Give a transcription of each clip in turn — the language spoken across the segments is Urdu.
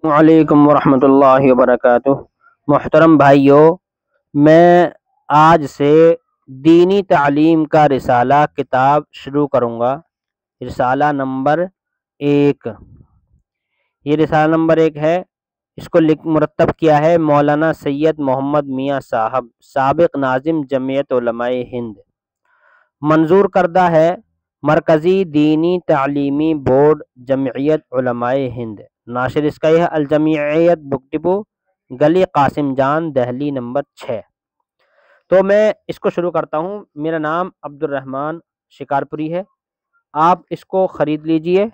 وعلیکم ورحمۃ اللہ وبرکاتہ۔ محترم بھائیوں، میں آج سے دینی تعلیم کا رسالہ کتاب شروع کروں گا۔ رسالہ نمبر 1، یہ رسالہ نمبر 1 ہے۔ اس کو مرتب کیا ہے مولانا سید محمد میاں صاحب، سابق ناظم جمعیت علماء ہند۔ منظور کردہ ہے مرکزی دینی تعلیمی بورڈ جمعیت علماء ہند۔ ناشر اس کا یہ ہے الجمعیت بک ڈپو، گلی قاسم جان، دہلی نمبر 6۔ تو میں اس کو شروع کرتا ہوں۔ میرا نام عبد الرحمن شکارپوری ہے۔ آپ اس کو خرید لیجئے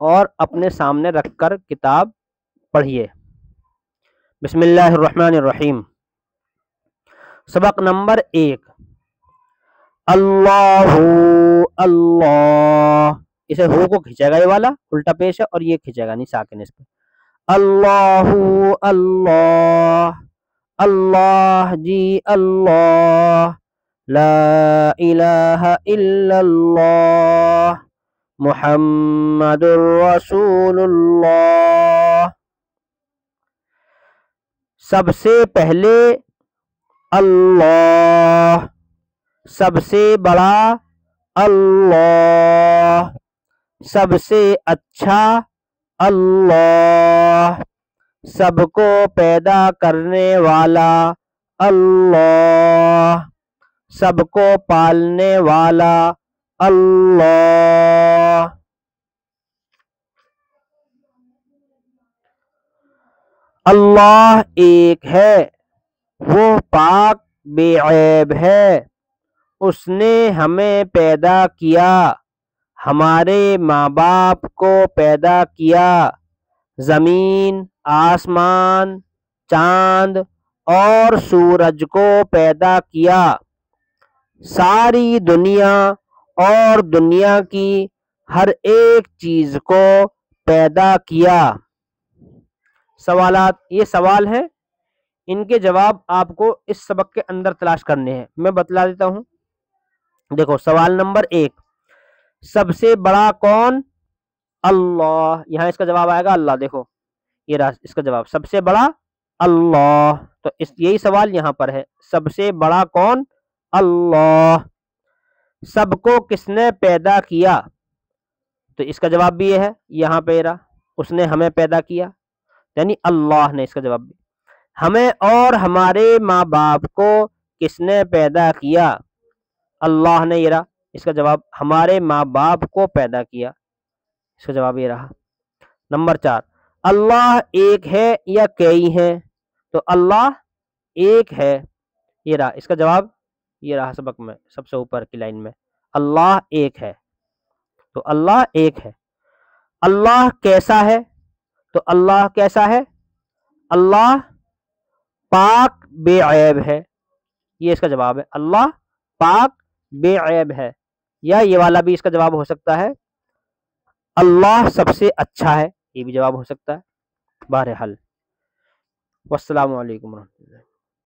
اور اپنے سامنے رکھ کر کتاب پڑھیے۔ بسم اللہ الرحمن الرحیم۔ سبق نمبر 1، اللہ اللہ، اسے ہو کو کھینچے گا، یہ والا الٹا پیش ہے اور یہ کھینچے گا نہیں ساکن اس پہ۔ اللہ اللہ، اللہ جی اللہ، لا الہ الا اللہ، محمد الرسول اللہ۔ سب سے پہلے اللہ، سب سے بڑا اللہ، سب سے اچھا اللہ، سب کو پیدا کرنے والا اللہ، سب کو پالنے والا اللہ۔ اللہ ایک ہے، وہ پاک بے عیب ہے، اس نے ہمیں پیدا کیا، ہمارے ماں باپ کو پیدا کیا، زمین، آسمان، چاند اور سورج کو پیدا کیا، ساری دنیا اور دنیا کی ہر ایک چیز کو پیدا کیا۔ سوالات، یہ سوال ہیں، ان کے جواب آپ کو اس سبق کے اندر تلاش کرنے ہیں۔ میں بتلا دیتا ہوں۔ دیکھو سوال نمبر 1، سب سے بڑا کون؟ اللہ۔ یہاں اس کا جواب آئے گا اللہ۔ دیکھو یہ رہا اس کا جواب، سب سے بڑا اللہ۔ تو یہی سوال یہاں پر ہے، سب سے بڑا کون؟ اللہ۔ سب کو کس نے پیدا کیا؟ تو اس کا جواب بھی یہ ہے، یہاں پہ رہا، اس نے ہمیں پیدا کیا، یعنی اللہ نے۔ اس کا جواب بھی ہمیں اور ہمارے ماں باپ کو کس نے پیدا کیا؟ اللہ نے۔ یہ رہا اس کا جواب، ہمارے ماں باپ کو پیدا کیا۔ اس کا جواب یہ رہا۔ نمبر 4، اللہ ایک ہے یا کئی ہیں؟ تو اللہ ایک ہے، یہ رہا اس کا جواب، یہ رہا سبق میں سب سے اوپر کی لائن میں، اللہ ایک ہے۔ تو اللہ ایک ہے۔ اللہ کیسا ہے؟ تو اللہ کیسا ہے؟ اللہ پاک بے عیب ہے، یہ اس کا جواب ہے، اللہ پاک بے عیب ہے۔ یا یہ والا بھی اس کا جواب ہو سکتا ہے، اللہ سب سے اچھا ہے، یہ بھی جواب ہو سکتا ہے۔ بہرحال، والسلام علیکم ورحمۃ اللہ۔